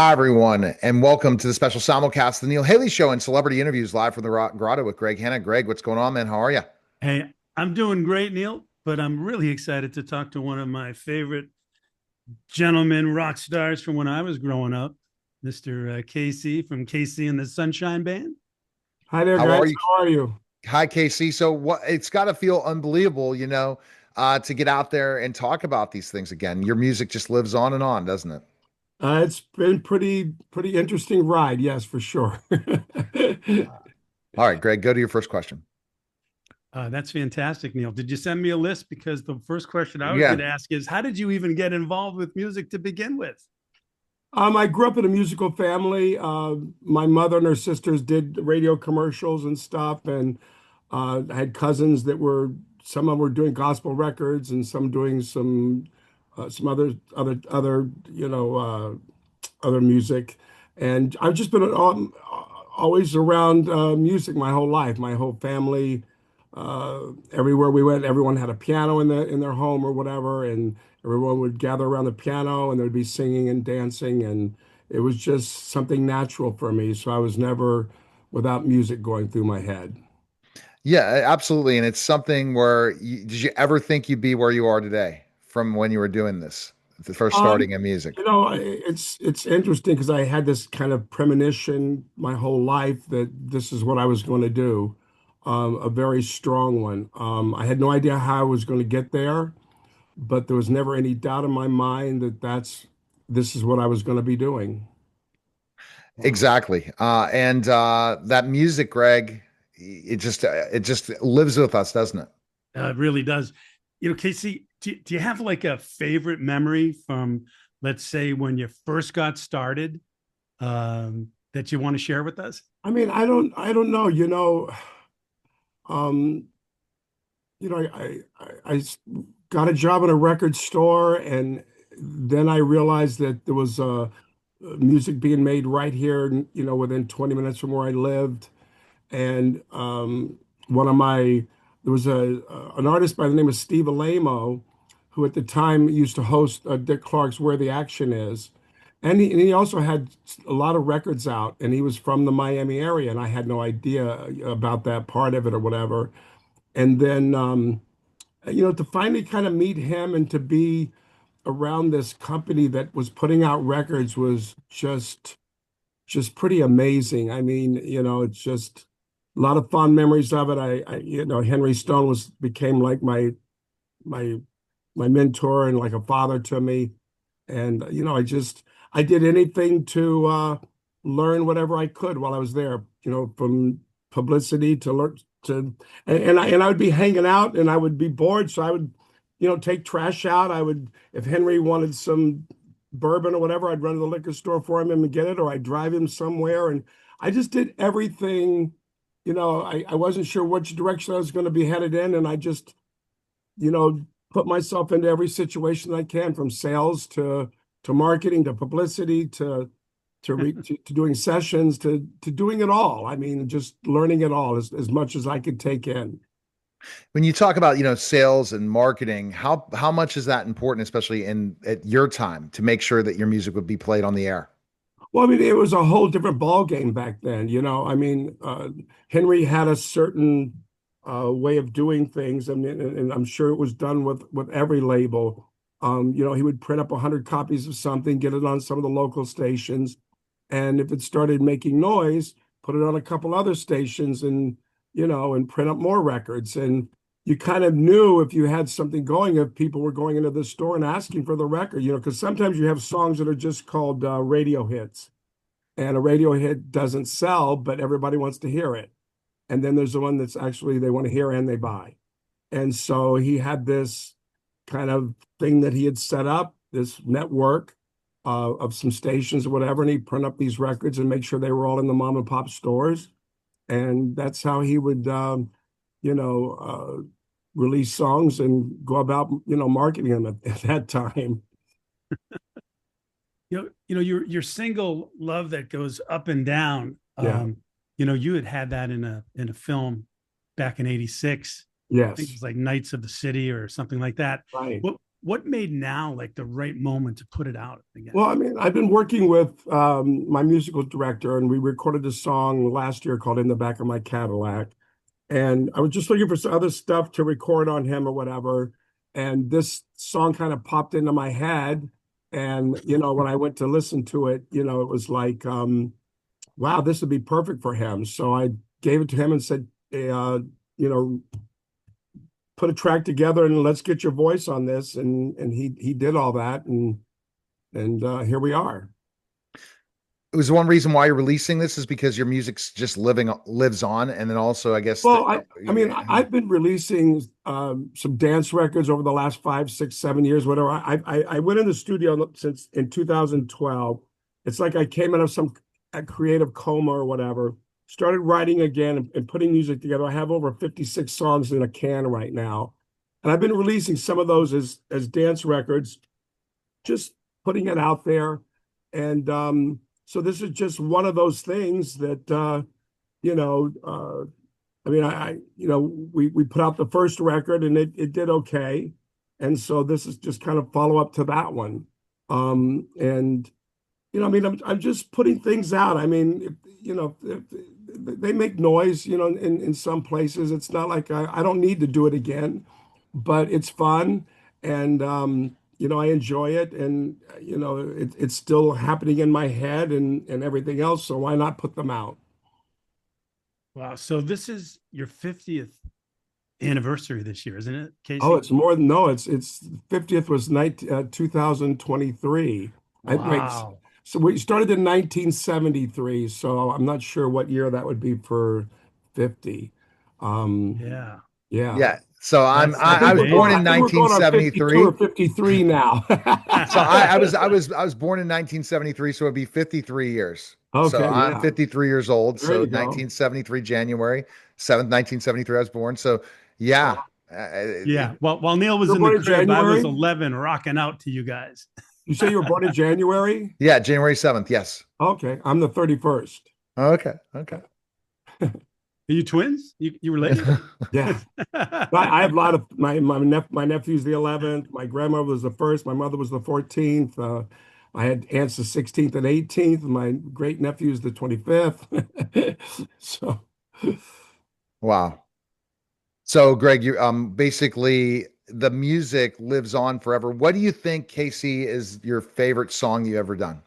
Hi, everyone, and welcome to the special simulcast, the Neil Haley Show and celebrity interviews live from the Grotto with Greg Hanna. Greg, what's going on, man? How are you? Hey, I'm doing great, Neil, but I'm really excited to talk to one of my favorite gentlemen rock stars from when I was growing up, Mr. KC from KC and the Sunshine Band. Hi there, How are guys. you? How are you? Hi, Casey. So, what? It's got to feel unbelievable, to get out there and talk about these things again. Your music just lives on and on, doesn't it? It's been pretty interesting ride, yes, for sure. All right, Greg, go to your first question. That's fantastic, Neil. Did you send me a list? Because the first question I was going Yeah, to ask is, how did you even get involved with music to begin with? I grew up in a musical family. My mother and her sisters did radio commercials and stuff, and I had cousins that were some of them were doing gospel records, and some doing some other other music. And I've just been always around music my whole life. My whole family, everywhere we went, everyone had a piano in their home or whatever, and everyone would gather around the piano and there'd be singing and dancing, and it was just something natural for me. So I was never without music going through my head. yeah, absolutely. And it's something where did you ever think you'd be where you are today from when you were doing this, the first Um, starting in music? it's interesting because I had this kind of premonition my whole life that this is what I was going to do, a very strong one. I had no idea how I was going to get there, but there was never any doubt in my mind that this is what I was going to be doing. Exactly. And that music, Greg, it just lives with us, doesn't it? It really does. Casey, do you have like a favorite memory from, let's say, when you first got started that you want to share with us? I mean, I don't know, um, I got a job at a record store, and then I realized that there was music being made right here, within 20 minutes from where I lived. And one of my there was a an artist by the name of Steve Alaimo, who at the time used to host Dick Clark's Where the Action Is, and he also had a lot of records out, and he was from the Miami area, and I had no idea about that part of it or whatever. And then to finally kind of meet him and to be around this company that was putting out records was just pretty amazing. I mean, it's just a lot of fond memories of it. Henry Stone was became like my my mentor and like a father to me. And I did anything to learn whatever I could while I was there. From publicity to learn to, and I would be hanging out and I would be bored, so I would, take trash out. I would, if Henry wanted some bourbon or whatever, I'd run to the liquor store for him and get it, or I'd drive him somewhere. And I just did everything. I wasn't sure which direction I was going to be headed in, and I just, put myself into every situation I can, from sales to marketing to publicity to doing sessions to doing it all. I mean, just learning it all as much as I could take in. When you talk about, sales and marketing, how much is that important, especially in at your time, to make sure that your music would be played on the air? Well, I mean, it was a whole different ball game back then. I mean, Henry had a certain way of doing things, and I'm sure it was done with every label. He would print up 100 copies of something, get it on some of the local stations, and if it started making noise, put it on a couple other stations, and print up more records. And you kind of knew if you had something going, if people were going into the store and asking for the record, because sometimes you have songs that are just called radio hits, and a radio hit doesn't sell, but everybody wants to hear it. And then there's the one that's actually they want to hear and they buy. And so he had this kind of thing that he had set up, this network of some stations or whatever, and he'd print up these records and make sure they were all in the mom and pop stores. And that's how he would, you know, uh, release songs and go about, marketing them at that time. Your single "Love That Goes Up and Down." Yeah. You had that in a film back in '86. I think it Yes. was like Knights of the City or something like that. Right. What what made now like the right moment to put it out again? Well, I mean, I've been working with my musical director, and we recorded a song last year called "In the Back of My Cadillac." And I was just looking for some other stuff to record on him or whatever. And this song kind of popped into my head. And, when I went to listen to it, it was like, wow, this would be perfect for him. So I gave it to him and said, you know, put a track together and let's get your voice on this. And he did all that. And here we are. It was one reason why you're releasing this is because your music's just lives on, and then also I guess Well, I mean, I've been releasing some dance records over the last 5, 6, 7 years, whatever. I went in the studio since in 2012. It's like I came out of some a creative coma or whatever. Started writing again and putting music together. I have over 56 songs in a can right now, and I've been releasing some of those as dance records, just putting it out there. And so this is just one of those things that you know, I mean, we put out the first record and it did okay, and so this is just kind of follow up to that one. And I mean, I'm just putting things out. I mean, if they make noise, in some places. It's not like I don't need to do it again, but it's fun, and I enjoy it, and it's still happening in my head and everything else. So why not put them out? Wow. So this is your 50th anniversary this year, isn't it, Oh, Casey? it's more than no, it's 50th was 2023. Wait, Wow. so we started in 1973, so I'm not sure what year that would be for 50. Um, Yeah. yeah. yeah. So I That's I think was we're going born I in think we're going on 52 1973. or 53 now. So I was born in 1973, so it'd be 53 years. So Okay, I'm yeah. 53 years old. There So you go. 1973, January 7th, 1973, I was born. So yeah. Yeah. Well, while Neil You was were in the born in crib, I was January? 11 rocking out to you guys. You say you were born in January? Yeah, January 7th. Yes. Okay, I'm the 31st. Okay. Okay. Are you twins? You related? Yeah. I have a lot of my nephew's the 11th. My grandmother was the first. My mother was the 14th. I had aunts the 16th and 18th. My great nephew's the 25th. So, Wow. So, Greg, you basically the music lives on forever. What do you think, Casey, is your favorite song you ever done?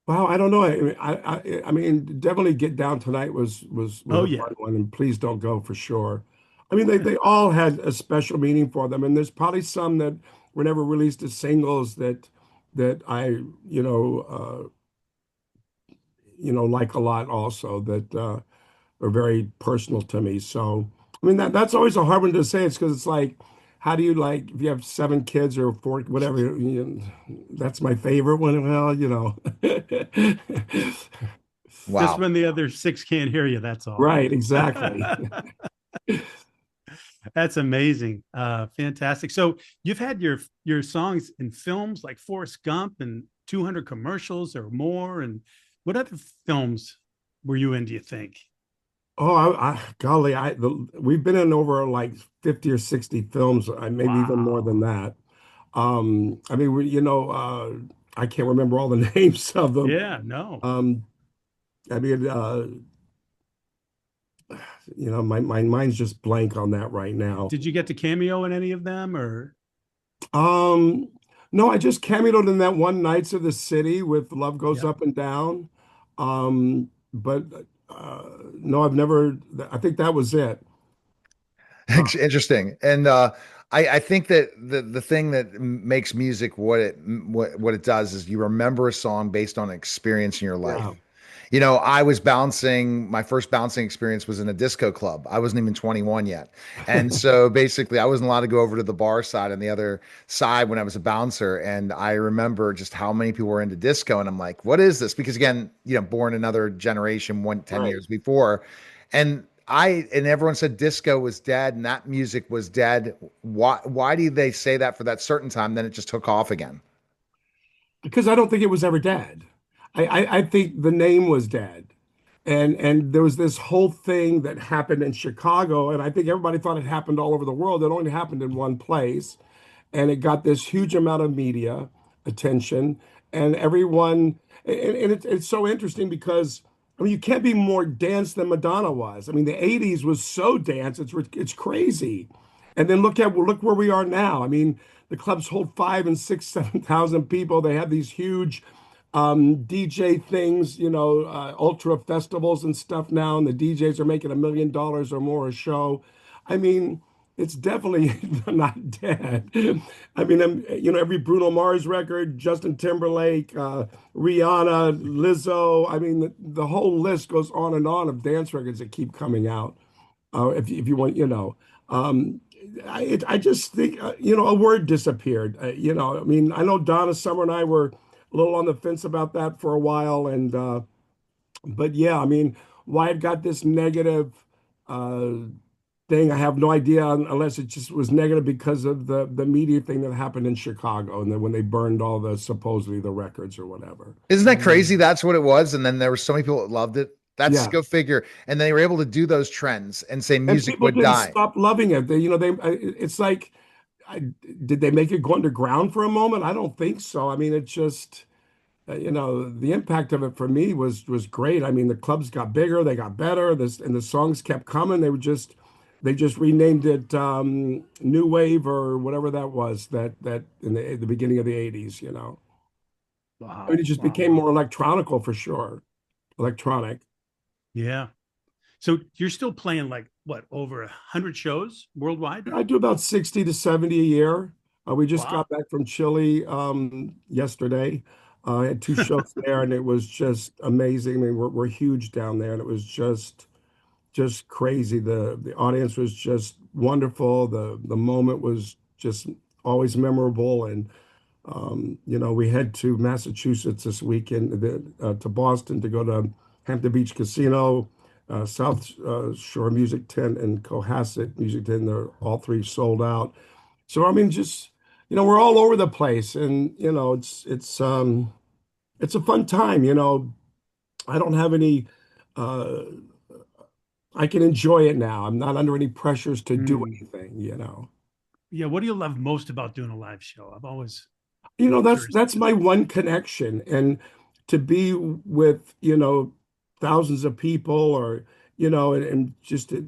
wow, I don't know. I mean, definitely Get Down Tonight was Oh a yeah. fun one, and Please Don't Go for sure. I mean, they all had a special meaning for them, and there's probably some that were never released as singles that I like a lot also that are very personal to me. So, I mean, that's always a hard one to say. It's because it's like, how do you like if you have 7 kids or 4, whatever, that's my favorite one. Well, Just Wow. when the other six can't hear you, that's all. right, exactly. That's amazing. Fantastic. So you've had your songs in films like Forrest Gump and 200 commercials or more. And what other films were you in, do you think? Oh, golly, we've been in over like 50 or 60 films, maybe even more than Wow. that. I mean, I can't remember all the names of them. Yeah, no. Um, I mean, my mind's just blank on that right now. Did you get to cameo in any of them or Um, no, I just cameoed in that one Nights of the City with Love Goes yeah. Up and Down. But no, I've never, I think that was it. Uh, Interesting. And I think that the thing that makes music what it does is you remember a song based on an experience in your life. yeah, I was bouncing, my first bouncing experience was in a disco club. I wasn't even 21 yet. And so basically, I wasn't allowed to go over to the bar side and the other side when I was a bouncer. And I remember just how many people were into disco. And I'm like, what is this? Because again, born another generation, 10 right. years before. And everyone said disco was dead and that music was dead. Why do they say that for that certain time? Then it just took off again. Because I don't think it was ever dead. I think the name was dead. And there was this whole thing that happened in Chicago, and I think everybody thought it happened all over the world. It only happened in one place. and it got this huge amount of media attention, and everyone, and it's so interesting because I mean you can't be more dance than Madonna was. I mean the 80s was so dance, it's crazy. And then look where we are now. I mean the clubs hold 5 and 6, 7,000 people. They have these huge DJ things, ultra festivals and stuff now, and the DJs are making $1 million or more a show. I mean, it's definitely not dead. I mean, every Bruno Mars record, Justin Timberlake, Rihanna, Lizzo. I mean, the whole list goes on and on of dance records that keep coming out. If you want, I just think, a word disappeared. I mean, I know Donna Summer and I were a little on the fence about that for a while, but yeah, I mean, why it got this negative uh, thing, I have no idea, unless it just was negative because of the media thing that happened in Chicago, and then when they burned all the supposedly the records or whatever. Isn't that crazy? That's what it was. And then there were so many people that loved it. That's Yeah. go figure. And they were able to do those trends and say And music people would didn't die. stop loving it. It's like, I, did they make it go underground for a moment? I don't think so. I mean, it just, the impact of it for me was great. I mean, the clubs got bigger, they got better, and the songs kept coming. They just renamed it New Wave or whatever that was, that in the beginning of the 80s. I mean, Wow. it just Wow. became Wow. more electronical for sure. Electronic. Yeah. So you're still playing like what, over 100 shows worldwide? I do about 60 to 70 a year. We just Wow. got back from Chile yesterday. I had 2 shows there, and it was just amazing. I mean, we're huge down there, and it was just crazy. The audience was just wonderful. The moment was just always memorable. And we head to Massachusetts this weekend, to Boston to go to Hampton Beach Casino, South Shore Music Tent, and Cohasset Music Tent. They're all three sold out. So I mean, just we're all over the place, and it's a fun time. I don't have any. Uh, I can enjoy it now. I'm not under any pressures to do Mm. anything. Yeah. What do you love most about doing a live show? I've always That's curious. that's my one connection, and to be with thousands of people, or and just to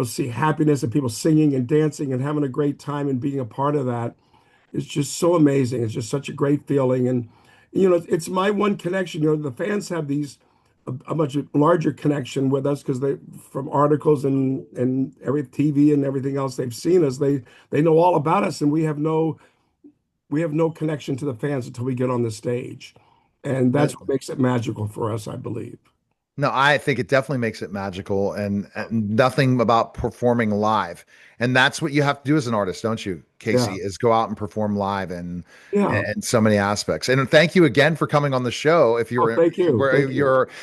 see happiness and people singing and dancing and having a great time and being a part of that is just so amazing. It's just such a great feeling, and it's my one connection. The fans have a much larger connection with us because they, from articles and every TV and everything else they've seen us, they know all about us, and we have no connection to the fans until we get on the stage. And Uh, that's what makes it magical for us, I believe. No, I think it definitely makes it magical and nothing about performing live. And that's what you have to do as an artist, don't you, Casey, Yeah. is go out and perform live Yeah. and so many aspects. And thank you again for coming on the show. If Oh, you're thank you. where Thank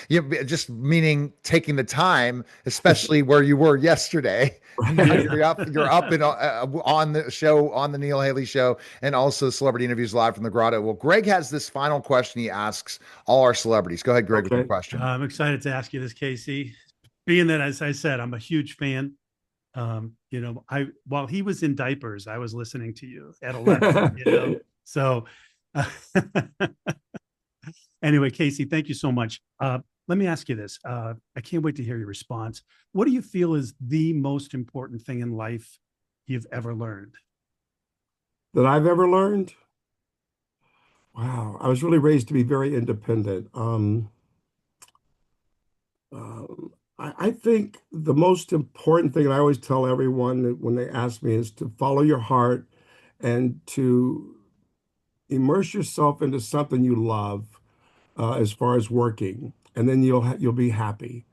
you. just meaning taking the time, especially where you were yesterday. Now Yeah. you're up and on the show, on the Neil Haley show, and also celebrity interviews live from the grotto. Well, Greg has this final question he asks all our celebrities. Go ahead, Greg, with your Okay. question. I'm excited to ask you this, Casey. Being that, as I said, I'm a huge fan. I while he was in diapers, I was listening to you at 11. So anyway, Casey, thank you so much. Let me ask you this. I can't wait to hear your response. What do you feel is the most important thing in life you've ever learned? That I've ever learned. Wow. I was really raised to be very independent. I think the most important thing, and I always tell everyone when they ask me, is to follow your heart and to immerse yourself into something you love, as far as working, and then you'll be happy.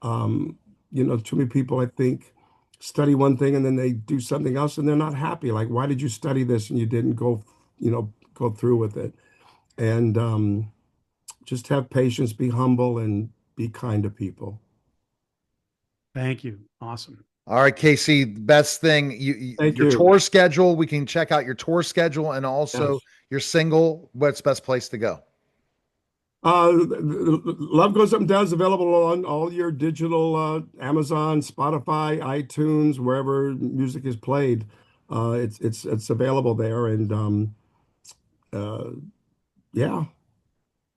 Um, too many people, I think, study one thing and then they do something else and they're not happy. Like, why did you study this and you didn't go through with it? And just have patience, be humble, and be kind to people. Thank you. Awesome. All right, Casey, best thing Thank your you. tour schedule. We can check out your tour schedule and also Yes. your single. What's best place to go? Love Goes Up and Down is available on all your digital, Amazon, Spotify, iTunes, wherever music is played. It's available there, and uh, yeah.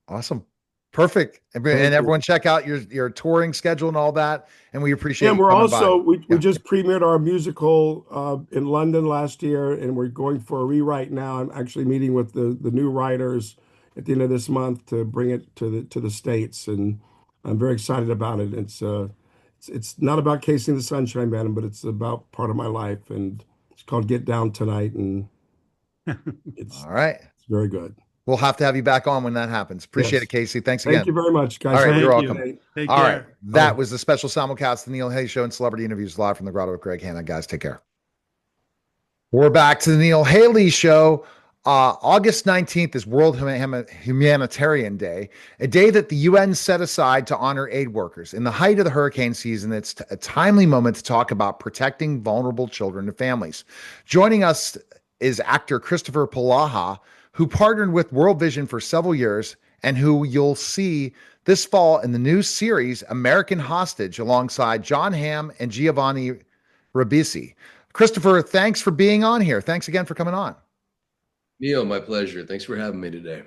Awesome. Perfect. And Thank you. everyone check out your touring schedule and all that. And we appreciate And you we're coming by. also we Yeah. just premiered our musical in London last year, and we're going for a rewrite now. I'm actually meeting with the new writers at the end of this month to bring it to the States, and I'm very excited about it. It's not about Casey and the Sunshine Band, but it's about part of my life, and it's called Get Down Tonight, and it's All right. it's very good. We'll have to have you back on when that happens. Appreciate it, Yes. Casey. Thanks Thank again. you very much, All guys. right. Have a You're Thank good you. welcome. day. Take All right. care. That Oh. was the special simulcast, the Neil Hay Show and Celebrity Interviews live from the Grotto with Greg Hanna. Guys, take care. We're back to the Neil Haley Show. August 19th is World Humanitarian Day, a day that the UN set aside to honor aid workers. In the height of the hurricane season, it's a timely moment to talk about protecting vulnerable children and families. Joining us is actor Kristoffer Polaha, who partnered with World Vision for several years and who you'll see this fall in the new series American Hostage alongside John Hamm and Giovanni Ribisi. Kristoffer, thanks for being on here. Thanks again for coming on. Neil, my pleasure. Thanks for having me today.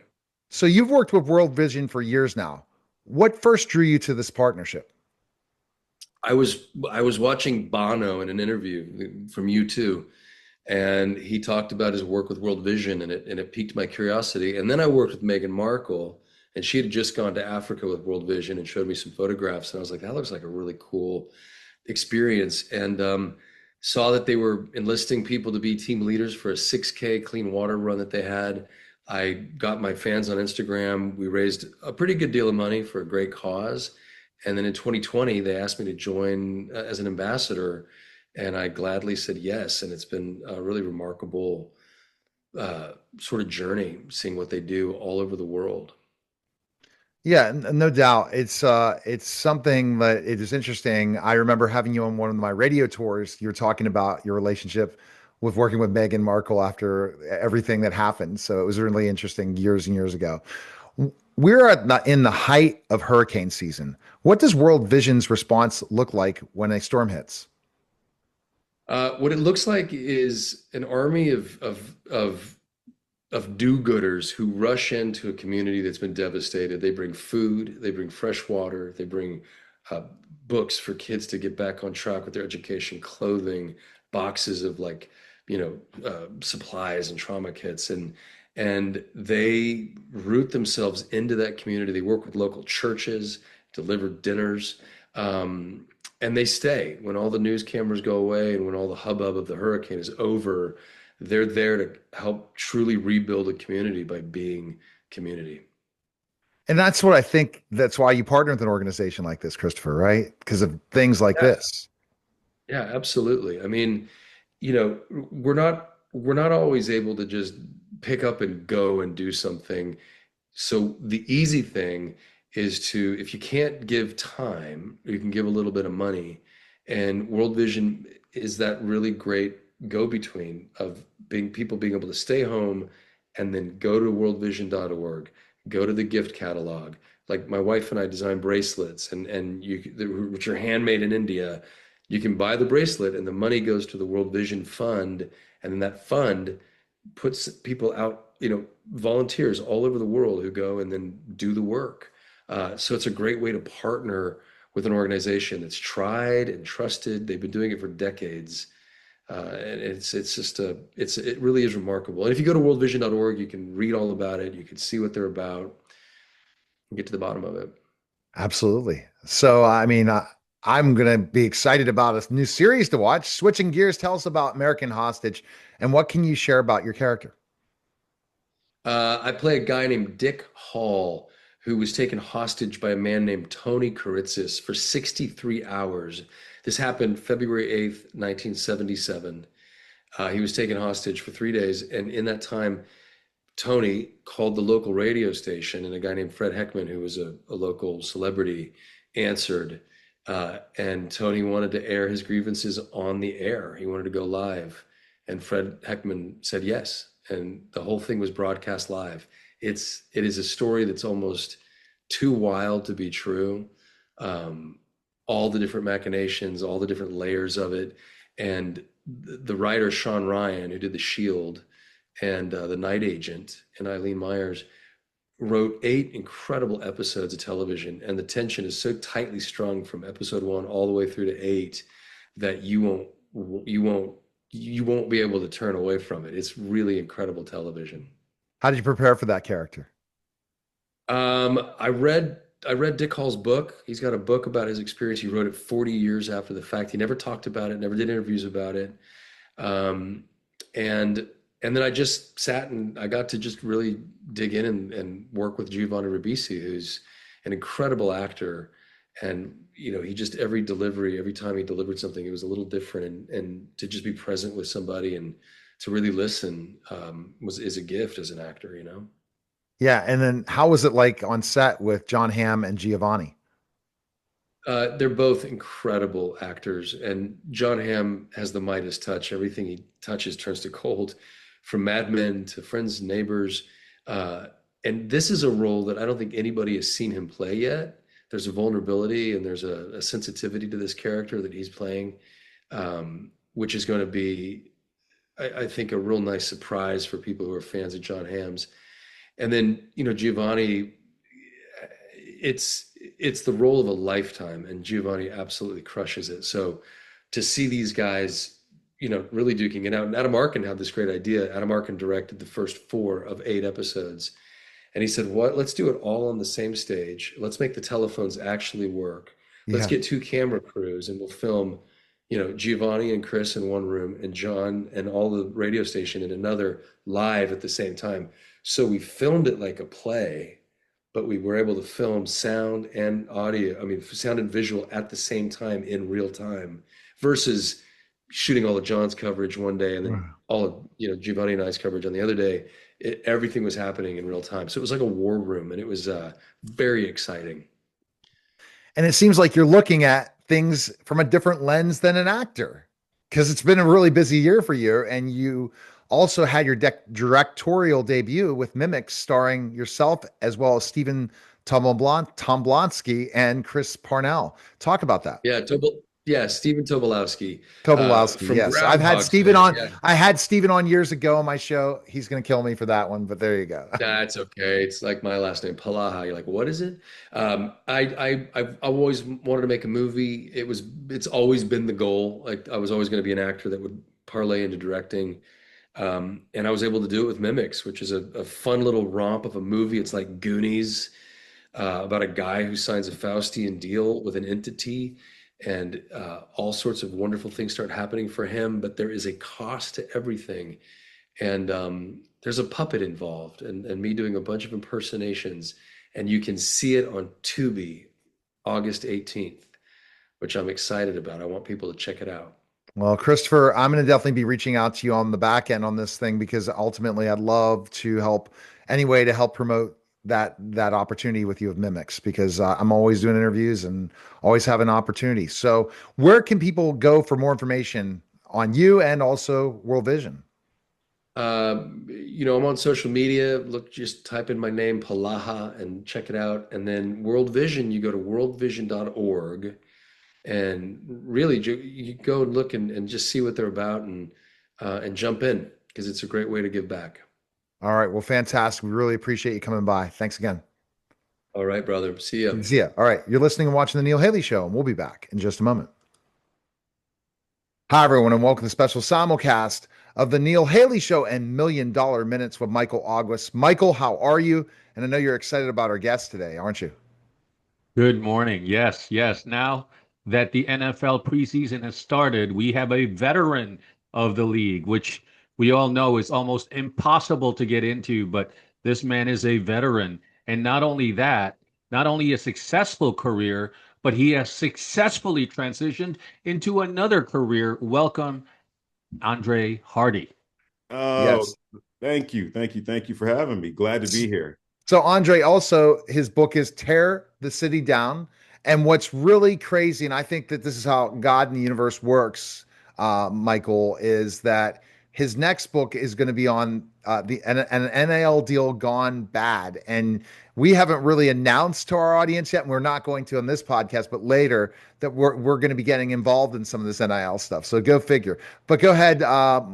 So you've worked with World Vision for years now. What first drew you to this partnership? I was watching Bono in an interview from U2, and he talked about his work with World Vision, and it piqued my curiosity. And then I worked with Meghan Markle, and she had just gone to Africa with World Vision and showed me some photographs, and I was like, that looks like a really cool experience. And saw that they were enlisting people to be team leaders for a 6K clean water run that they had. I got my fans on Instagram. We raised a pretty good deal of money for a great cause. And then in 2020, they asked me to join as an ambassador, and I gladly said yes. And it's been a really remarkable sort of journey, seeing what they do all over the world. Yeah, no doubt. It's something that it is interesting. I remember having you on one of my radio tours. You were talking about your relationship with working with Meghan Markle after everything that happened. So it was really interesting years and years ago. We're in the height of hurricane season. What does World Vision's response look like when a storm hits? What it looks like is an army of do-gooders who rush into a community that's been devastated. They bring food, they bring fresh water, they bring uh, books for kids to get back on track with their education, clothing, boxes of supplies and trauma kits, and they root themselves into that community. They work with local churches, deliver dinners, and they stay when all the news cameras go away and when all the hubbub of the hurricane is over. They're there to help truly rebuild a community by being community. And that's what I think. That's why you partner with an organization like this, Kristoffer, right? Because of things like Yeah, this. yeah, absolutely. I mean, we're not always able to just pick up and go and do something. So the easy thing is to, if you can't give time, you can give a little bit of money. And World Vision is that really great go-between of being able to stay home and then go to worldvision.org, go to the gift catalog. Like my wife and I design bracelets, and which are handmade in India. You can buy the bracelet, and the money goes to the World Vision Fund, and then that fund puts people out, volunteers all over the world who go and then do the work. So it's a great way to partner with an organization that's tried and trusted. They've been doing it for decades. And it really is remarkable. And if you go to worldvision.org, you can read all about it. You can see what they're about and get to the bottom of it. Absolutely. So, I mean, I'm going to be excited about a new series to watch. Switching gears, tell us about American Hostage and what can you share about your character? I play a guy named Dick Hall, who was taken hostage by a man named Tony Kuritzis for 63 hours. This happened February 8th, 1977. He was taken hostage for 3 days, and in that time, Tony called the local radio station, and a guy named Fred Heckman, who was a local celebrity, answered. And Tony wanted to air his grievances on the air. He wanted to go live. And Fred Heckman said yes. And the whole thing was broadcast live. It is a story that's almost too wild to be true. All the different machinations, all the different layers of it. And the writer Sean Ryan, who did The Shield and The Night Agent, and Eileen Myers, wrote 8 incredible episodes of television, and the tension is so tightly strung from episode 1 all the way through to 8 that you won't you won't be able to turn away from it. It's really incredible television. How did you prepare for that character? I read Dick Hall's book. He's got a book about his experience. He wrote it 40 years after the fact. He never talked about it, never did interviews about it. Um, and and then I just sat and I got to just really dig in and work with Giovanni Ribisi, who's an incredible actor. And he just every delivery, every time he delivered something, it was a little different. And to just be present with somebody and to really listen is a gift as an actor. Yeah. And then how was it like on set with John Hamm and Giovanni? They're both incredible actors, and John Hamm has the Midas touch. Everything he touches turns to gold, from Mad Men to Friends and Neighbors. Uh, and this is a role that I don't think anybody has seen him play yet. There's a vulnerability and there's a sensitivity to this character that he's playing, which is going to be, I think, a real nice surprise for people who are fans of John Hamm's. And then, Giovanni, it's the role of a lifetime, and Giovanni absolutely crushes it. So to see these guys, really duking it out. And Adam Arkin had this great idea. Adam Arkin directed the first 4 of 8 episodes. And he said, what? Let's do it all on the same stage. Let's make the telephones actually work. Let's Yeah. get 2 camera crews and we'll film, Giovanni and Chris in one room and John and all the radio station in another, live at the same time. So we filmed it like a play, but we were able to film sound and audio, I mean, sound and visual at the same time in real time, versus shooting all of John's coverage one day and then Wow. all of, Giovanni and I's coverage on the other day. Everything was happening in real time. So it was like a war room, and it was very exciting. And it seems like you're looking at things from a different lens than an actor, because it's been a really busy year for you. And you also had your directorial debut with Mimics, starring yourself as well as Stephen Tomblonsky and Chris Parnell. Talk about that. Yeah, Stephen Tobolowsky Tobolowsky, from yes. I've had Groundhog Stephen Day. on. Yeah, I had Stephen on years ago on my show. He's going to kill me for that one, but there you go. that's okay. It's like my last name, Polaha. You're like, what is it? I've always wanted to make a movie. It's always been the goal. Like, I was always going to be an actor that would parlay into directing. And I was able to do it with Mimics, which is a fun little romp of a movie. It's like Goonies, about a guy who signs a Faustian deal with an entity, and all sorts of wonderful things start happening for him. But there is a cost to everything, and there's a puppet involved, and me doing a bunch of impersonations, and you can see it on Tubi, August 18th, which I'm excited about. I want people to check it out. Well, Christopher, I'm going to definitely be reaching out to you on the back end on this thing, because ultimately I'd love to help any way to help promote that opportunity with you of Mimics, because I'm always doing interviews and always have an opportunity. So where can people go for more information on you and also World Vision? I'm on social media. Look, just type in my name, Polaha, and check it out. And then World Vision, you go to worldvision.org, and really you go and look and just see what they're about, and jump in, because it's a great way to give back. All right. Well, fantastic. We really appreciate you coming by. Thanks again. All right, brother. See ya. See ya. All right. You're listening and watching The Neil Haley Show, and we'll be back in just a moment. Hi, everyone, and welcome to the special simulcast of The Neil Haley Show and $1 Million Minutes with Michael August. Michael, how are you? And I know you're excited about our guest today, aren't you? Good morning. Yes, yes. Now that the NFL preseason has started, we have a veteran of the league, which we all know is almost impossible to get into, but this man is a veteran. And not only that, not only a successful career, but he has successfully transitioned into another career. Welcome, Andre Hardy. Oh, Yes. thank you. Thank you. Thank you for having me. Glad to be here. So Andre, also, his book is Tear the City Down. And what's really crazy, and I think that this is how God and the universe works, Michael, is that his next book is going to be on an NIL deal gone bad, and we haven't really announced to our audience yet, and we're not going to on this podcast, but later that we're going to be getting involved in some of this NIL stuff. So go figure. But go ahead,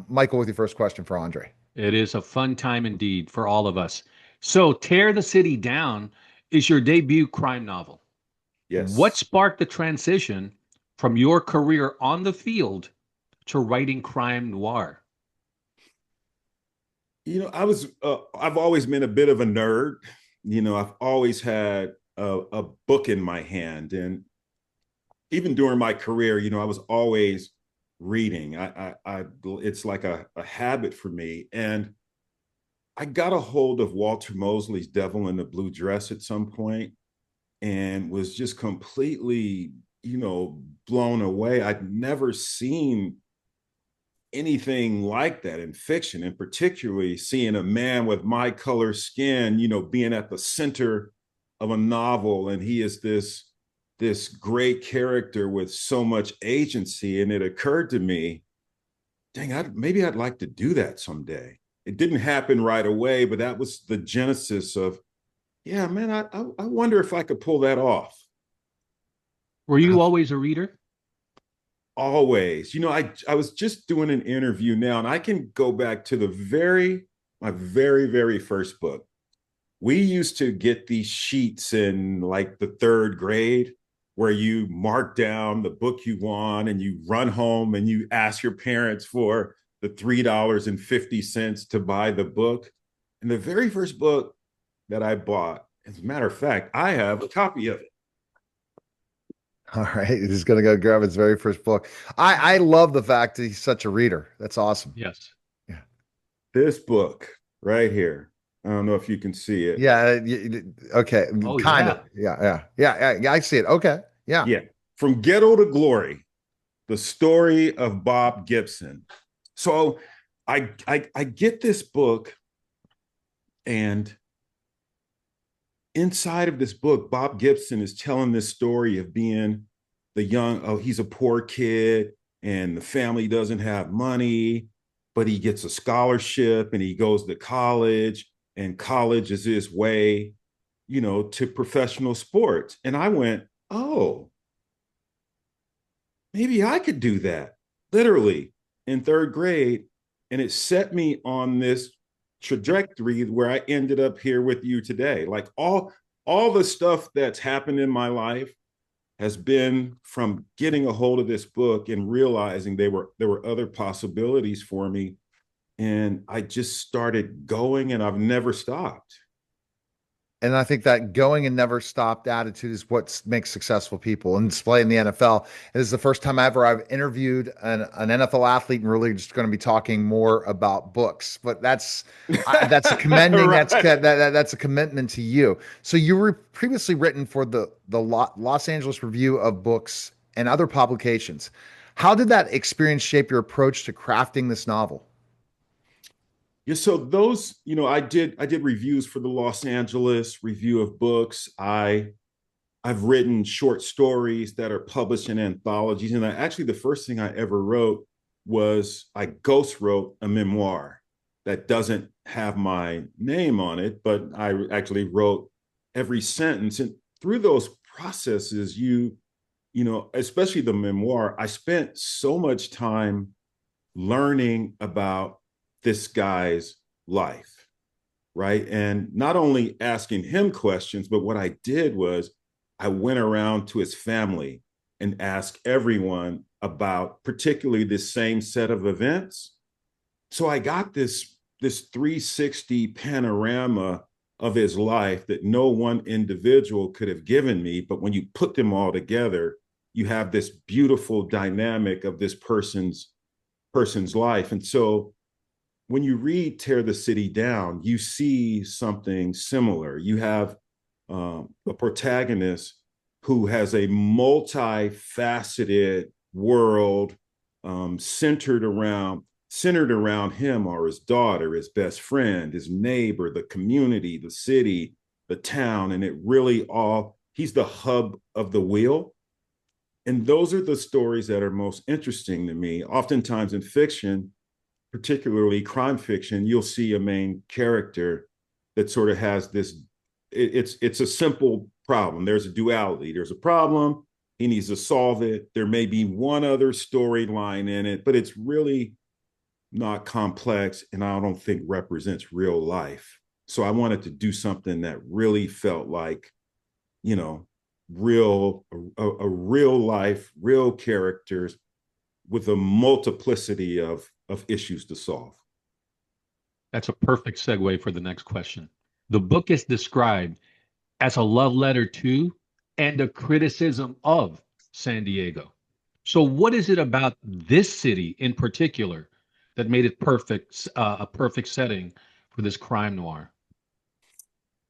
Michael, with your first question for Andre. It is a fun time indeed for all of us. So, Tear the City Down is your debut crime novel. Yes. What sparked the transition from your career on the field to writing crime noir? I've always been a bit of a nerd. I've always had a book in my hand. And even during my career, I was always reading. It's like a habit for me. And I got a hold of Walter Mosley's Devil in the Blue Dress at some point and was just completely, blown away. I'd never seen anything like that in fiction, and particularly seeing a man with my color skin, being at the center of a novel, and he is this great character with so much agency. And it occurred to me, dang, maybe I'd like to do that someday. It didn't happen right away, but that was the genesis of, yeah, man, I wonder if I could pull that off. Were you always a reader? Always. I was just doing an interview now, and I can go back to my very, very first book. We used to get these sheets in like the third grade where you mark down the book you want and you run home and you ask your parents for the $3.50 to buy the book. And the very first book that I bought, as a matter of fact, I have a copy of it. All right, he's going to go grab his very first book. I love the fact that he's such a reader. That's awesome. Yes. Yeah. This book right here. I don't know if you can see it. Yeah. Okay. Oh, kind yeah. of. Yeah. I see it. Okay. Yeah. Yeah. From Ghetto to Glory, the story of Bob Gibson. So I get this book, and inside of this book, Bob Gibson is telling this story of being he's a poor kid and the family doesn't have money, but he gets a scholarship and he goes to college, and college is his way, to professional sports. And I went, oh, maybe I could do that, literally in third grade. And it set me on this trajectory where I ended up here with you today. Like all the stuff that's happened in my life has been from getting a hold of this book and realizing there were other possibilities for me. And I just started going, and I've never stopped. And I think that going and never stopped attitude is what makes successful people and display in the NFL. It is the first time I've interviewed an NFL athlete, and really just going to be talking more about books. But that's a commending. Right. That's a commitment to you. So you were previously written for the Los Angeles Review of Books and other publications. How did that experience shape your approach to crafting this novel? Yeah, so those, I did reviews for the Los Angeles Review of Books. I've written short stories that are published in anthologies. And actually, the first thing I ever wrote was I ghost wrote a memoir that doesn't have my name on it, but I actually wrote every sentence. And through those processes, especially the memoir, I spent so much time learning about this guy's life, right? And not only asking him questions, but what I did was I went around to his family and asked everyone about particularly this same set of events. So I got this 360 panorama of his life that no one individual could have given me. But when you put them all together, you have this beautiful dynamic of this person's life. And so when you read Tear the City Down, you see something similar. You have a protagonist who has a multifaceted world centered around him are his daughter, his best friend, his neighbor, the community, the city, the town, and he's the hub of the wheel. And those are the stories that are most interesting to me. Oftentimes in fiction, particularly crime fiction, you'll see a main character that sort of has this, it's a simple problem. There's a duality. There's a problem. He needs to solve it. There may be one other storyline in it, but it's really not complex, and I don't think represents real life. So I wanted to do something that really felt like, you know, a real life, real characters with a multiplicity of issues to solve. That's a perfect segue for the next question. The book is described as a love letter to and a criticism of San Diego. So, what is it about this city in particular that made it a perfect setting for this crime noir?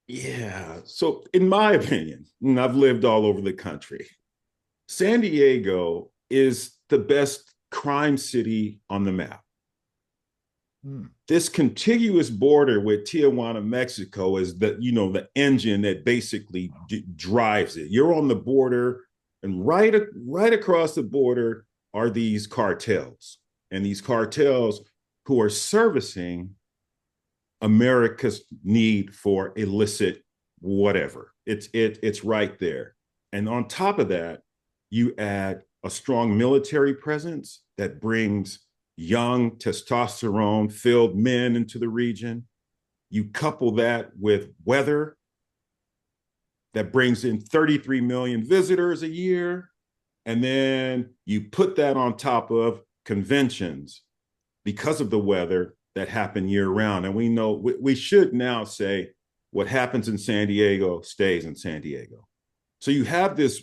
Yeah. So, in my opinion, and I've lived all over the country, San Diego is the best crime city on the map. This contiguous border with Tijuana, Mexico is the engine that basically drives it. You're on the border, and right across the border are these cartels, and these cartels who are servicing America's need for illicit whatever. It's right there. And on top of that, you add a strong military presence that brings young testosterone-filled men into the region. You couple that with weather that brings in 33 million visitors a year. And then you put that on top of conventions because of the weather that happen year round. And we know, we should now say what happens in San Diego stays in San Diego. So you have this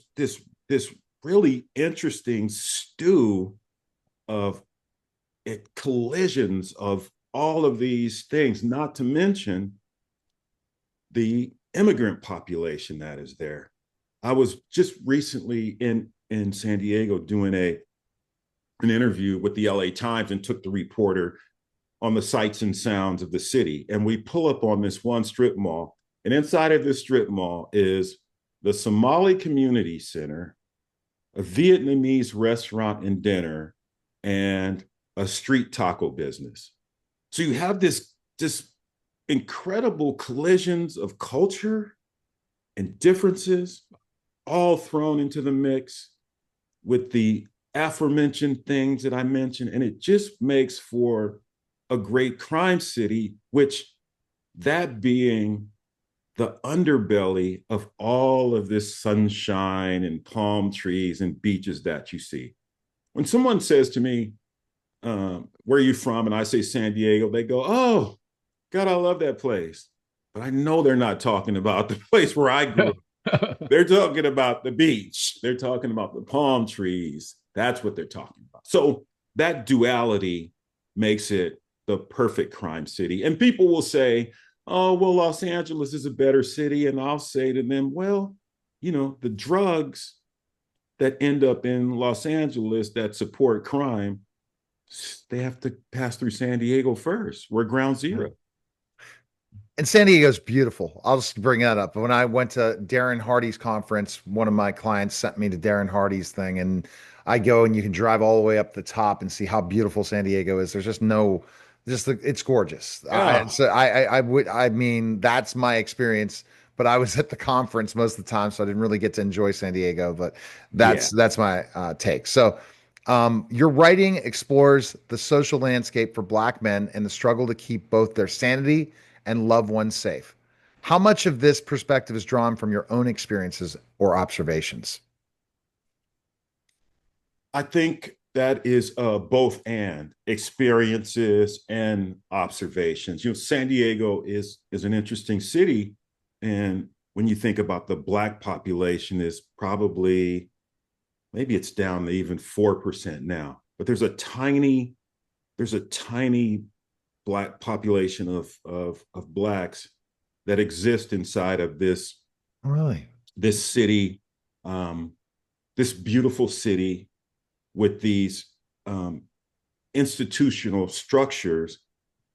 really interesting stew of collisions of all of these things, not to mention the immigrant population that is there. I was just recently in San Diego doing an interview with the LA Times and took the reporter on the sights and sounds of the city. And we pull up on this one strip mall, and inside of this strip mall is the Somali Community Center, a Vietnamese restaurant and dinner, and a street taco business. So you have this incredible collisions of culture and differences all thrown into the mix with the aforementioned things that I mentioned. And it just makes for a great crime city, which that being the underbelly of all of this sunshine and palm trees and beaches that you see. When someone says to me, where are you from? And I say San Diego, they go, oh, God, I love that place. But I know they're not talking about the place where I grew up. They're talking about the beach. They're talking about the palm trees. That's what they're talking about. So that duality makes it the perfect crime city. And people will say, oh, well, Los Angeles is a better city. And I'll say to them, well, the drugs that end up in Los Angeles that support crime, they have to pass through San Diego first. We're ground zero. And San Diego's beautiful. I'll just bring that up. When I went to Darren Hardy's conference, one of my clients sent me to Darren Hardy's thing, and I go and you can drive all the way up the top and see how beautiful San Diego is. There's just it's gorgeous. I mean, that's my experience. But I was at the conference most of the time, so I didn't really get to enjoy San Diego. But that's my take. So. Your writing explores the social landscape for Black men and the struggle to keep both their sanity and loved ones safe. How much of this perspective is drawn from your own experiences or observations? I think that is both and experiences and observations. San Diego is an interesting city. And when you think about the Black population is probably, maybe it's down to even 4% now, but there's a tiny Black population of Blacks that exist inside of this city, this beautiful city with these institutional structures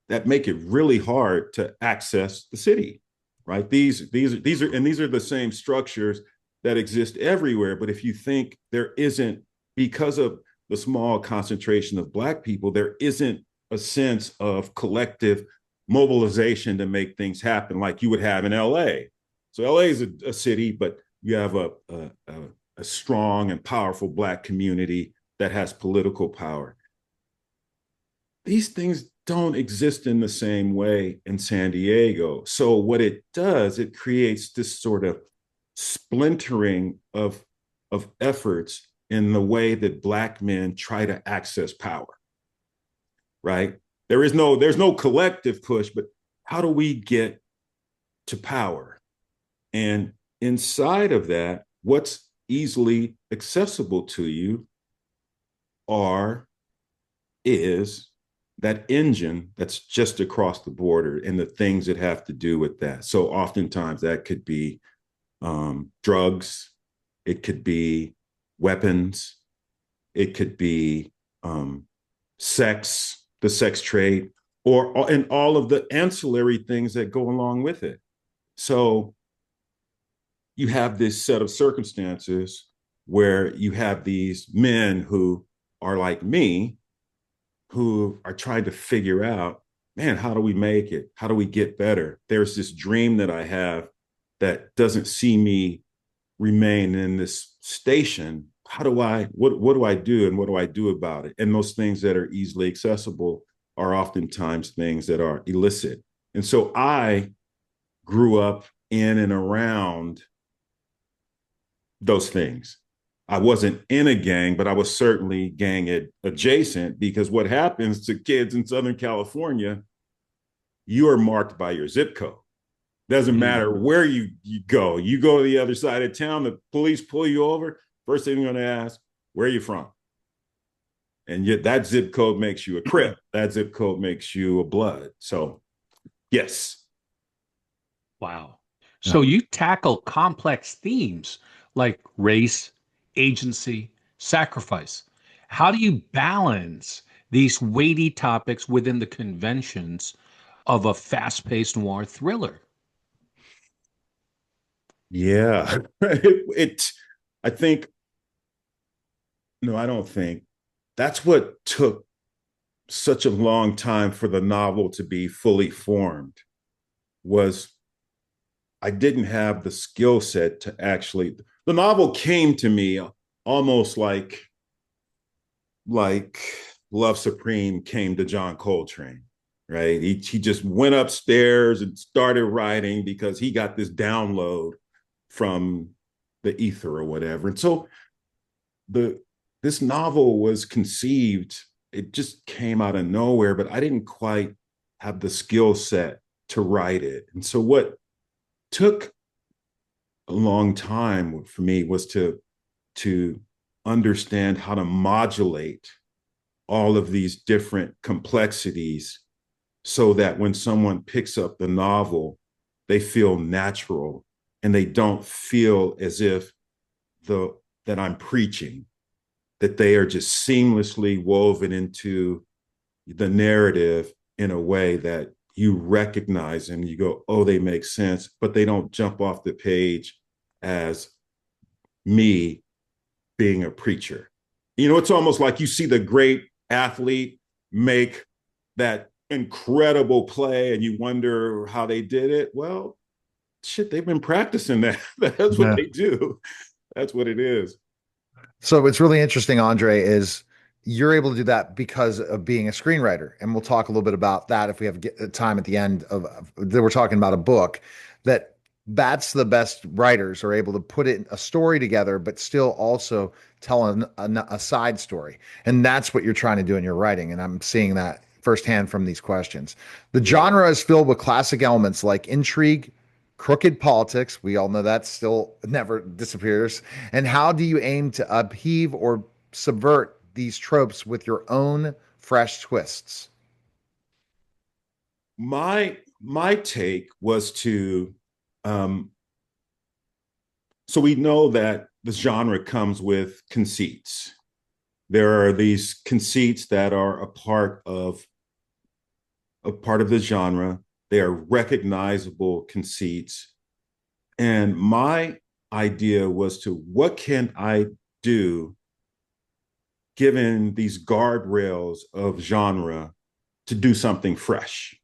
that make it really hard to access the city, right? These are the same structures that exist everywhere. But if you think there isn't, because of the small concentration of Black people, there isn't a sense of collective mobilization to make things happen, like you would have in LA. So LA is a city, but you have a strong and powerful Black community that has political power. These things don't exist in the same way in San Diego. So what it does, it creates this sort of splintering of efforts in the way that Black men try to access power, right? There's no collective push, but how do we get to power? And inside of that, what's easily accessible to you is that engine that's just across the border and the things that have to do with that. So oftentimes that could be drugs, it could be weapons, it could be sex, the sex trade, and all of the ancillary things that go along with it. So you have this set of circumstances where you have these men who are like me, who are trying to figure out, man, how do we make it? How do we get better? There's this dream that I have that doesn't see me remain in this station. What do I do, and what do I do about it? And those things that are easily accessible are oftentimes things that are illicit. And so I grew up in and around those things. I wasn't in a gang, but I was certainly gang adjacent, because what happens to kids in Southern California, you are marked by your zip code. Doesn't matter where you go. You go to the other side of town, the police pull you over. First thing they're going to ask, where are you from? And yet that zip code makes you a Crip. That zip code makes you a Blood. So, yes. Wow. So you tackle complex themes like race, agency, sacrifice. How do you balance these weighty topics within the conventions of a fast-paced noir thriller? Yeah. I think, no, I don't think. That's what took such a long time for the novel to be fully formed, was I didn't have the skill set to actually, the novel came to me almost like Love Supreme came to John Coltrane, right? He just went upstairs and started writing because he got this download from the ether or whatever. And so this novel was conceived, it just came out of nowhere, but I didn't quite have the skill set to write it. And so what took a long time for me was to understand how to modulate all of these different complexities so that when someone picks up the novel, they feel natural and they don't feel as if that I'm preaching, that they are just seamlessly woven into the narrative in a way that you recognize them, you go, oh, they make sense, but they don't jump off the page as me being a preacher. You know, it's almost like you see the great athlete make that incredible play and you wonder how they did it. Well, shit, they've been practicing that. That's what they do. That's what it is. So what's really interesting, Andre, is you're able to do that because of being a screenwriter. And we'll talk a little bit about that if we have time at the end of that. We're talking about a book that's the best writers are able to put a story together, but still also tell a side story. And that's what you're trying to do in your writing. And I'm seeing that firsthand from these questions. The genre is filled with classic elements like intrigue, crooked politics. We all know that still never disappears. And how do you aim to upheave or subvert these tropes with your own fresh twists? My take was to, so we know that the genre comes with conceits. There are these conceits that are a part of the genre. They are recognizable conceits. And my idea was to, what can I do given these guardrails of genre to do something fresh,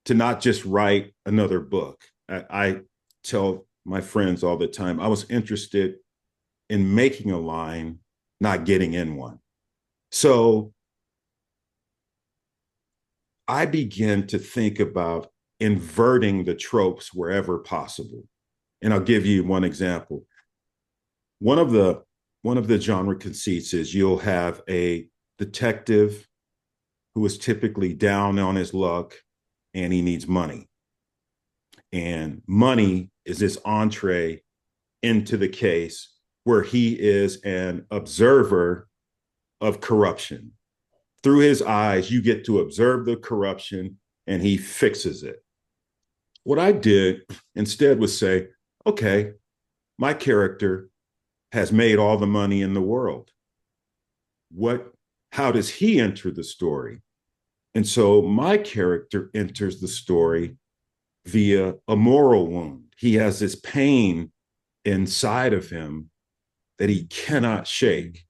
to not just write another book. I tell my friends all the time, I was interested in making a line, not getting in one. So I began to think about inverting the tropes wherever possible. And I'll give you one example. One of the genre conceits is you'll have a detective who is typically down on his luck and he needs money. And money is this entree into the case where he is an observer of corruption. Through his eyes, you get to observe the corruption and he fixes it. What I did instead was say, okay, my character has made all the money in the world. How does he enter the story? And so my character enters the story via a moral wound. He has this pain inside of him that he cannot shake.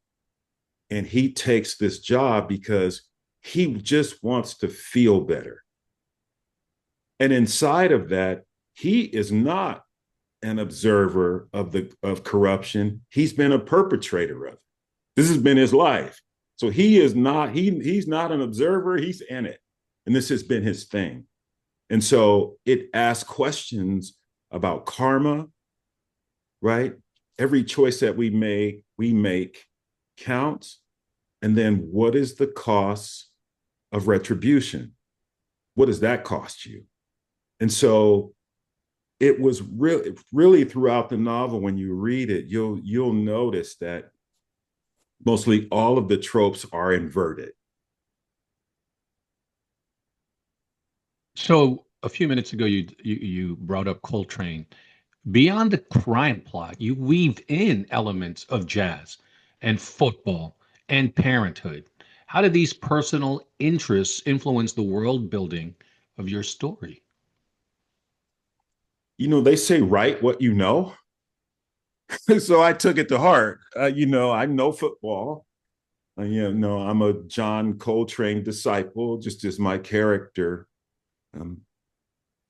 And he takes this job because he just wants to feel better. And inside of that, he is not an observer of corruption. He's been a perpetrator of it. This has been his life. So he's not an observer, he's in it. And this has been his thing. And so it asks questions about karma, right? Every choice that we make counts. And then what is the cost of retribution? What does that cost you? And so it was really throughout the novel, when you read it, you'll notice that mostly all of the tropes are inverted. So a few minutes ago, you brought up Coltrane. Beyond the crime plot, you weaved in elements of jazz and football and parenthood. How did these personal interests influence the world building of your story? They say write what you know. So I took it to heart. I know football. I'm a John Coltrane disciple, just as my character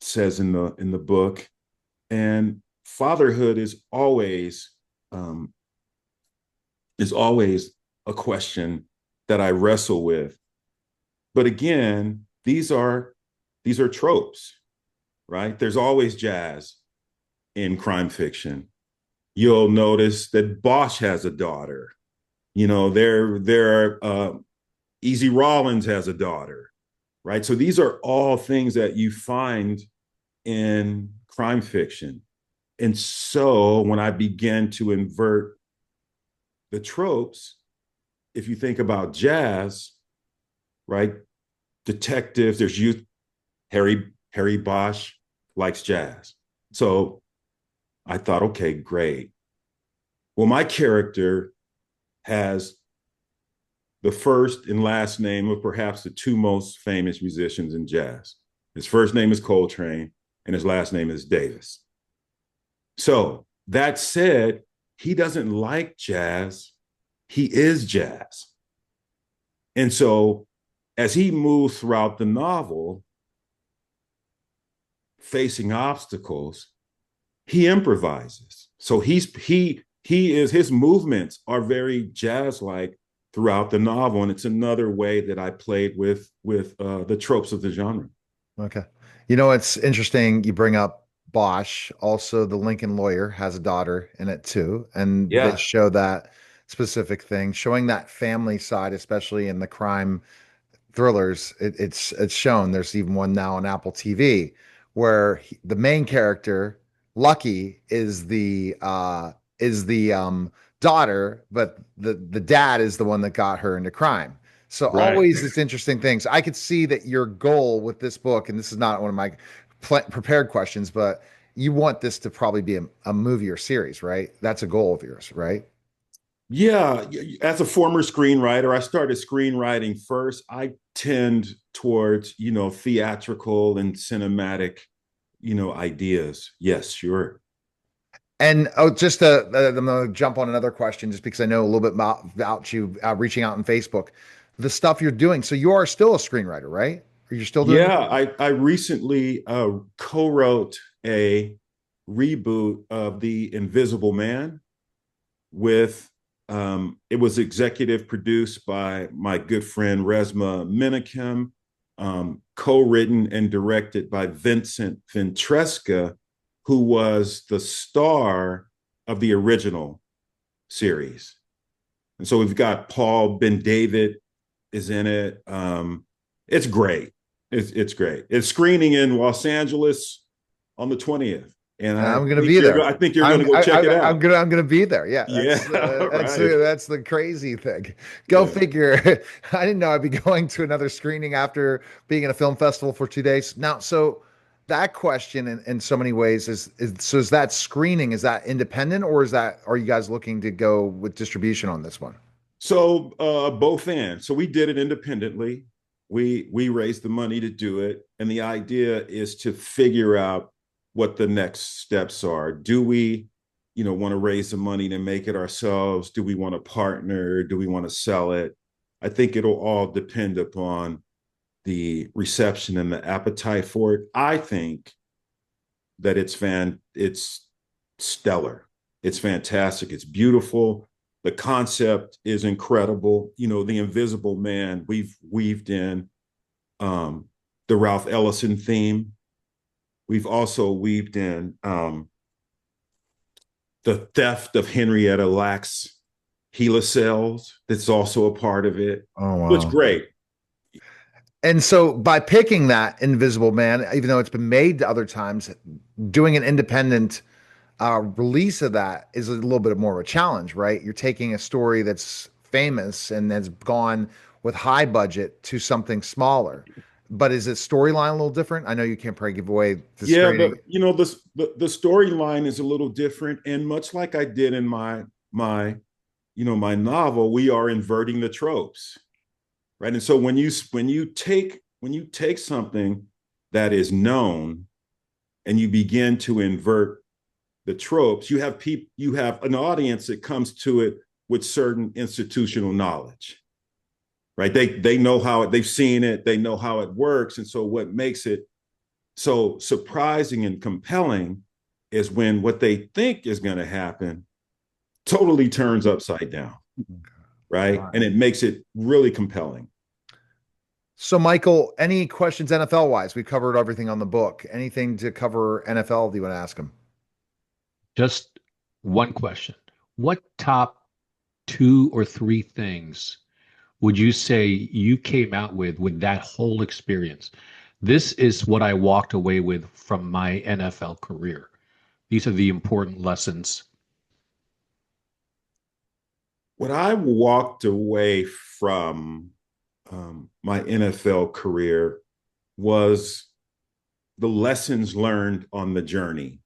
says in the book. And fatherhood is always a question that I wrestle with. But again, these are tropes, right? There's always jazz in crime fiction. You'll notice that Bosch has a daughter. There are Easy Rollins has a daughter, right? So these are all things that you find in crime fiction. And so when I began to invert the tropes, if you think about jazz, right? Detectives, there's youth. Harry Bosch likes jazz. So I thought, okay, great. Well, my character has the first and last name of perhaps the two most famous musicians in jazz. His first name is Coltrane and his last name is Davis. So that said, he doesn't like jazz. He is jazz. And so as he moves throughout the novel, facing obstacles, he improvises. So his movements are very jazz-like throughout the novel, and it's another way that I played with the tropes of the genre. Okay. It's interesting you bring up Bosch. Also, the Lincoln Lawyer has a daughter in it too, and they show that specific thing, showing that family side, especially in the crime thrillers. It's shown. There's even one now on Apple TV where the main character, Lucky, is the daughter, but the dad is the one that got her into crime. So Right. always it's interesting things. I could see that your goal with this book, and this is not one of my prepared questions, but you want this to probably be a movie or series, right? That's a goal of yours, right? Yeah, as a former screenwriter, I started screenwriting first. I tend towards, theatrical and cinematic, ideas. Yes, sure. And just I'm going to jump on another question, just because I know a little bit about you reaching out on Facebook. the stuff you're doing. So you are still a screenwriter, right? Or you're still doing? Yeah, I recently co-wrote a reboot of The Invisible Man with it was executive produced by my good friend Resma Menakem, co-written and directed by Vincent Ventresca, who was the star of the original series. And so we've got Paul Ben David is in it. It's great. It's great. It's screening in Los Angeles on the 20th. And I'm gonna be there. I think you're gonna go check it out. I'm gonna be there. Yeah, Yeah, that's right. that's the crazy thing. Go Yeah. figure. I didn't know I'd be going to another screening after being in a film festival for 2 days. Now, so that question in so many ways is that screening, is that independent, or are you guys looking to go with distribution on this one? So both ends. So we did it independently. We raised the money to do it, and the idea is to figure out what the next steps are. Do we, want to raise the money to make it ourselves? Do we want to partner? Do we want to sell it? I think it'll all depend upon the reception and the appetite for it. I think that it's stellar. It's fantastic. It's beautiful. The concept is incredible. The Invisible Man, we've weaved in the Ralph Ellison theme. We've also weaved in the theft of Henrietta Lacks helicells. That's also a part of it. Oh So it's wow. great. And so by picking that Invisible Man, even though it's been made other times, doing an independent release of that is a little bit more of a challenge, right? You're taking a story that's famous and has gone with high budget to something smaller. But is it storyline a little different? I know you can't probably give away the Yeah, screening. the storyline is a little different, and much like I did in my novel, we are inverting the tropes, right? And so when you take something that is known and you begin to invert the tropes, you have an audience that comes to it with certain institutional knowledge, right? They know they've seen it, they know how it works. And so what makes it so surprising and compelling is when what they think is going to happen totally turns upside down, right? Wow. And it makes it really compelling. So, Michael, any questions NFL wise? We covered everything on the book. Anything to cover NFL? Do you want to ask him? Just one question. What top 2 or 3 things would you say you came out with that whole experience? This is what I walked away with from my NFL career. These are the important lessons. What I walked away from my NFL career was the lessons learned on the journey,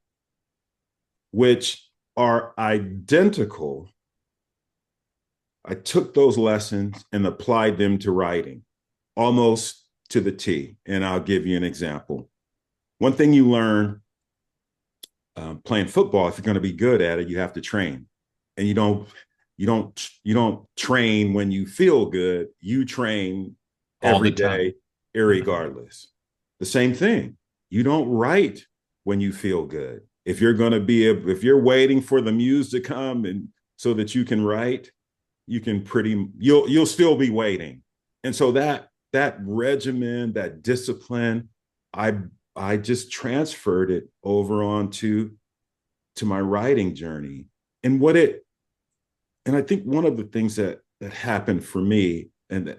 which are identical. I took those lessons and applied them to writing almost to the T. And I'll give you an example. One thing you learn playing football, if you're going to be good at it, you have to train. And you don't train when you feel good. You train every day, irregardless. The same thing. You don't write when you feel good. If if you're waiting for the muse to come and so that you can write, you'll still be waiting. And so that regimen, that discipline, I just transferred it over onto my writing journey. And I think one of the things that happened for me and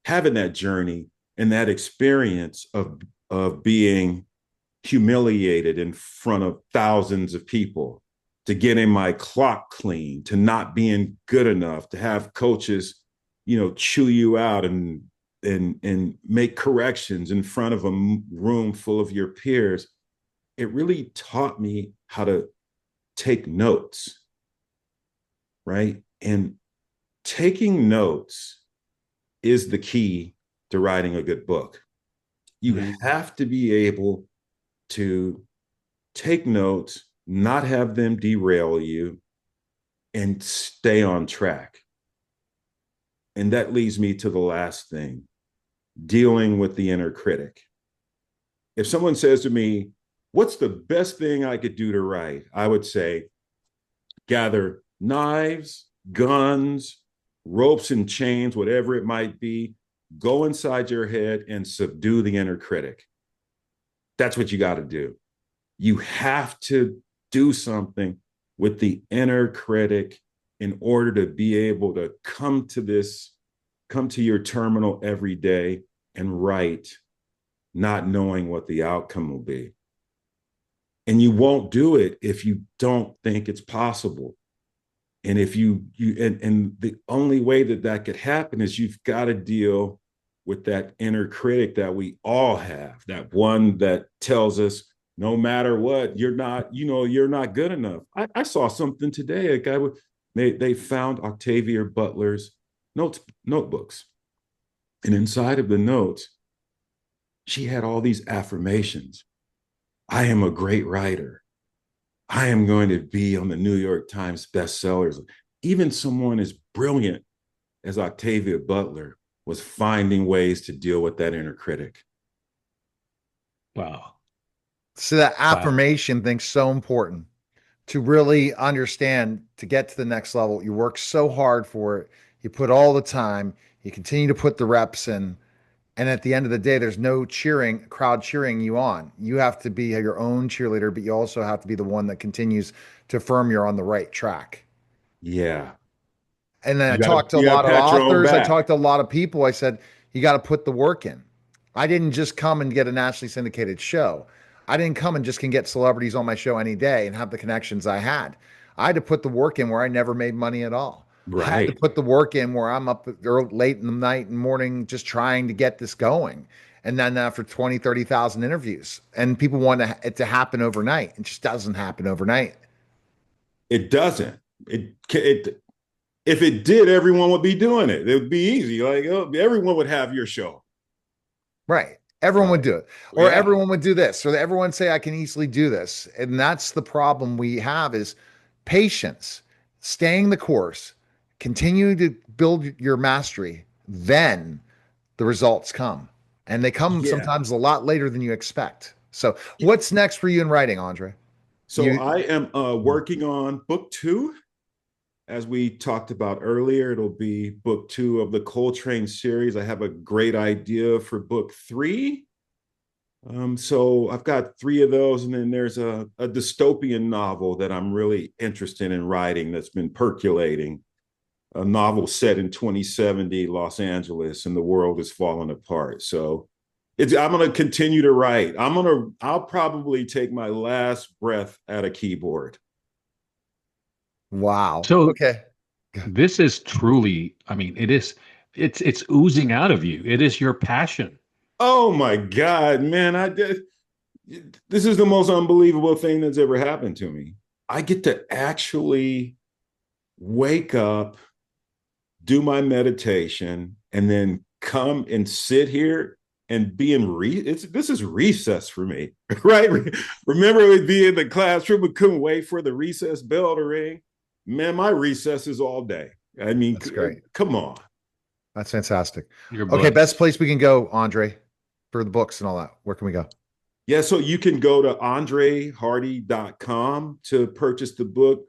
having that journey and that experience of being humiliated in front of thousands of people, to getting my clock clean, to not being good enough, to have coaches, chew you out and make corrections in front of a room full of your peers. It really taught me how to take notes, right? And taking notes is the key to writing a good book. You have to be able to take notes, not have them derail you, and stay on track. And that leads me to the last thing, dealing with the inner critic. If someone says to me, what's the best thing I could do to write? I would say, gather knives, guns, ropes and chains, whatever it might be, go inside your head and subdue the inner critic. That's what you got to do. You have to do something with the inner critic in order to be able to come to your terminal every day and write, not knowing what the outcome will be. And you won't do it if you don't think it's possible. And if and the only way that could happen is you've got to deal with that inner critic that we all have, that one that tells us no matter what, you're not good enough. I saw something today. A guy they found Octavia Butler's notebooks. And inside of the notes, she had all these affirmations. I am a great writer. I am going to be on the New York Times bestsellers. Even someone as brilliant as Octavia Butler was finding ways to deal with that inner critic. Wow. So that affirmation thing's so important to really understand, to get to the next level. You work so hard for it. You put all the time, you continue to put the reps in. And at the end of the day, there's no crowd cheering you on. You have to be your own cheerleader, but you also have to be the one that continues to affirm you're on the right track. Yeah. And then I talked to a lot of authors. I talked to a lot of people. I said, you got to put the work in. I didn't just come and get a nationally syndicated show. I didn't come and just can get celebrities on my show any day and have the connections I had. I had to put the work in where I never made money at all. Right. I had to put the work in where I'm up late in the night and morning just trying to get this going. And then after 20, 30,000 interviews, and people want it to happen overnight. It just doesn't happen overnight. It doesn't. If it did, everyone would be doing it. It would be easy. Like, everyone would have your show. Right. Everyone would do it. Or everyone would do this. Or everyone say, I can easily do this. And that's the problem we have is patience, staying the course, continue to build your mastery. Then the results come. And they come sometimes a lot later than you expect. So what's next for you in writing, Andre? So I am working on book 2. As we talked about earlier, it'll be book 2 of the Coltrane series. I have a great idea for book 3. So I've got 3 of those. And then there's a dystopian novel that I'm really interested in writing that's been percolating. A novel set in 2070 Los Angeles, and the world is falling apart. So I'm going to continue to write. I'll probably take my last breath at a keyboard. Wow. So okay. This is truly, I mean, it's oozing out of you. It is your passion. Oh my God, man. This is the most unbelievable thing that's ever happened to me. I get to actually wake up, do my meditation, and then come and sit here and be in this is recess for me, right? Remember we'd be in the classroom, we couldn't wait for the recess bell to ring. Man, my recess is all day. I mean, that's great. Come on. That's fantastic. Okay, best place we can go, Andre, for the books and all that. Where can we go? Yeah, so you can go to andrehardy.com to purchase the book,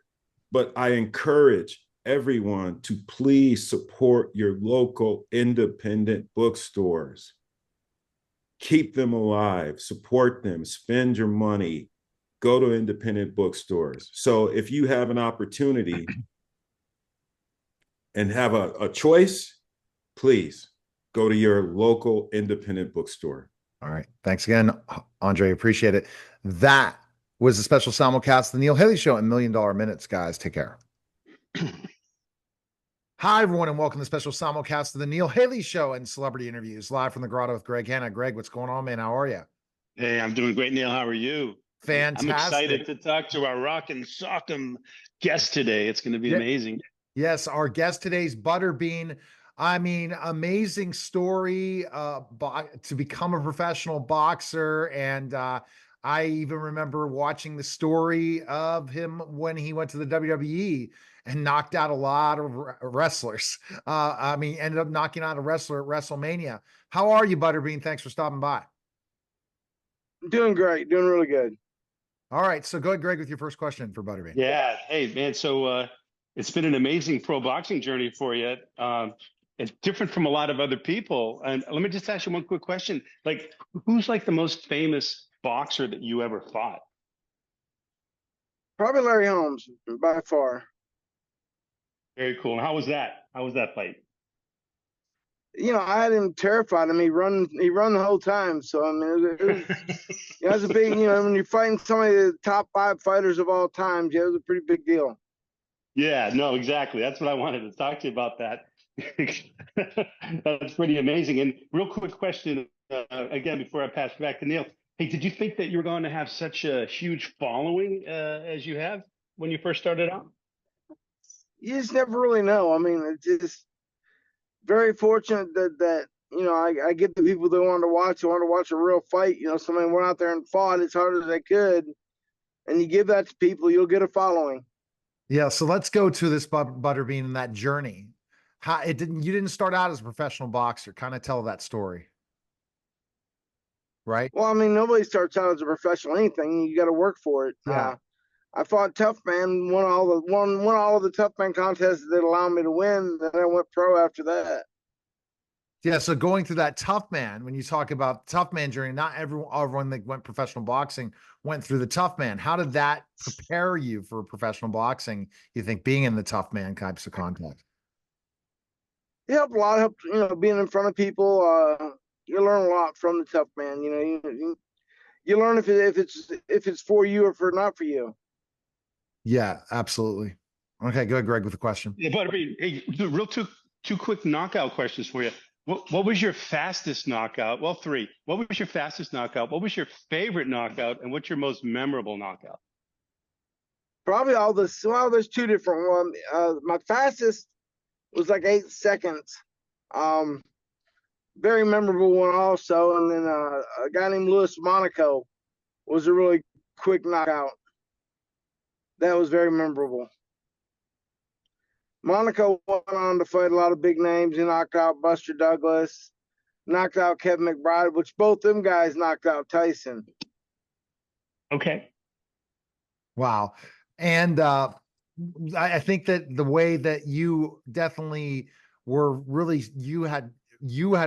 but I encourage everyone to please support your local independent bookstores. Keep them alive, support them, spend your money. Go to independent bookstores. So if you have an opportunity and have a choice, please go to your local independent bookstore. All right. Thanks again, Andre. Appreciate it. That was a special simulcast of the Neil Haley Show in $1 Million Minutes, guys. Take care. Hi, everyone, and welcome to the special simulcast of the Neil Haley Show and celebrity interviews live from the Grotto with Greg Hanna. Greg, what's going on, man? How are you? Hey, I'm doing great, Neil. How are you? Fantastic. I'm excited to talk to our rockin' sock'em guest today. It's going to be amazing. Yes, our guest today is Butterbean. I mean, amazing story to become a professional boxer. And I even remember watching the story of him when he went to the WWE and knocked out a lot of wrestlers. I mean, ended up knocking out a wrestler at WrestleMania. How are you, Butterbean? Thanks for stopping by. Doing great, doing really good. All right, so go ahead, Greg, with your first question for Butterbean. Yeah. Hey, man. So it's been an amazing pro boxing journey for you. It's different from a lot of other people. And let me just ask you one quick question. Like, who's like the most famous boxer that you ever fought? Probably Larry Holmes by far. Very cool. And how was that? How was that fight? You know, I had him terrified. I mean, he run the whole time. So I mean, it was you know, it's a big. You know, when you're fighting somebody of the top 5 fighters of all time, yeah, it was a pretty big deal. Yeah, no, exactly. That's what I wanted to talk to you about that. That's pretty amazing. And real quick question, again, before I pass it back to Neil. Hey, did you think that you were going to have such a huge following as you have when you first started out? You just never really know. I mean, it's just very fortunate that you know I get the people that want to watch. Who want to watch a real fight. You know, somebody went out there and fought as hard as they could, and you give that to people, you'll get a following. Yeah, so let's go to this Butterbean and that journey. How you didn't start out as a professional boxer. Kind of tell that story. Right? Well, I mean, nobody starts out as a professional anything. You got to work for it. Yeah. I fought Tough Man, won all of the Tough Man contests that allowed me to win. Then I went pro after that. Yeah, so going through that Tough Man, when you talk about Tough Man journey, not everyone that went professional boxing went through the Tough Man. How did that prepare you for professional boxing, you think, being in the Tough Man types of context? It helped a lot. It helped, you know, being in front of people. You learn a lot from the Tough Man. You know, you learn if it's for you or for not for you. Yeah, absolutely. Okay, go ahead, Greg, with the question. Yeah, but I mean, hey, real two quick knockout questions for you. What was your fastest knockout? Well, 3. What was your fastest knockout? What was your favorite knockout? And what's your most memorable knockout? Probably all this. Well, there's 2 different ones. My fastest was like 8 seconds. Very memorable one also. And then a guy named Louis Monaco was a really quick knockout. That was very memorable. Monaco went on to fight a lot of big names. He knocked out Buster Douglas, knocked out Kevin McBride, which both them guys knocked out Tyson. Okay. Wow. And I think that the way that you definitely were really, you had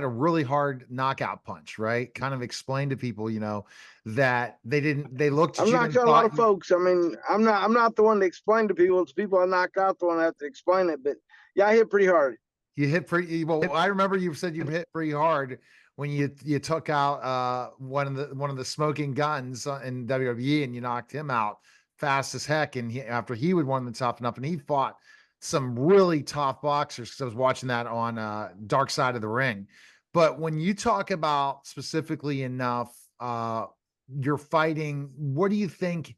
a really hard knockout punch, right? Kind of explain to people, you know, that they looked at I've you knocked and out a lot of thought folks. I mean, I'm not the one to explain to people. It's people I knock out the one that have to explain it. But yeah, I hit pretty hard. you hit pretty well. I remember you said you hit pretty hard when you took out one of the smoking guns in WWE and you knocked him out fast as heck. And after he would won the toughen up and he fought some really tough boxers because I was watching that on Dark Side of the Ring. But when you talk about specifically enough your fighting, what do you think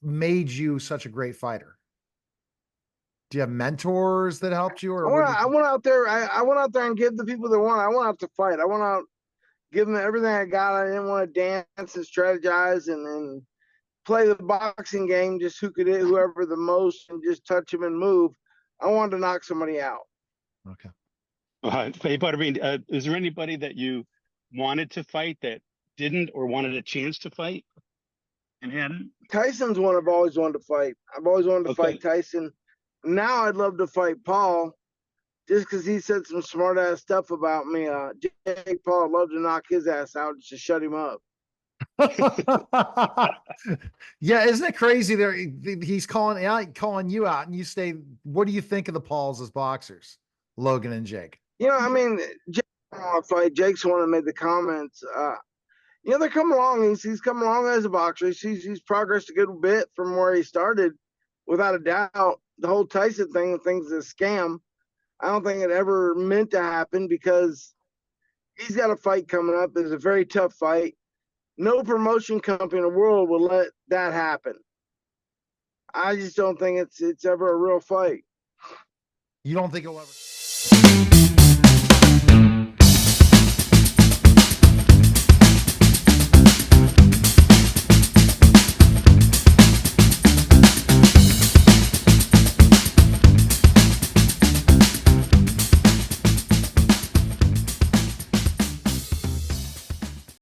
made you such a great fighter? Do you have mentors that helped you, or I went out there. I went out there and gave the people that won. I went out to fight. I went out, give them everything I got. I didn't want to dance and strategize and play the boxing game. Just who could hit whoever the most and just touch them and move. I wanted to knock somebody out. Okay. Hey, Butterbean, is there anybody that you wanted to fight that didn't or wanted a chance to fight and hadn't? Tyson's one I've always wanted to fight. I've always wanted to fight Tyson. Now I'd love to fight Paul just because he said some smart ass stuff about me. Jake Paul, I'd love to knock his ass out just to shut him up. Yeah, isn't it crazy? There, he's calling you out, and you say, "What do you think of the Pauls as boxers, Logan and Jake?" You know, I mean, Jake want to fight. Jake's the one that made the comments. You know, they're coming along. He's coming along as a boxer. He's progressed a good bit from where he started, without a doubt. The whole Tyson thing, the thing's a scam. I don't think it ever meant to happen because he's got a fight coming up. It's a very tough fight. No promotion company in the world will let that happen. I just don't think it's ever a real fight. You don't think it'll ever?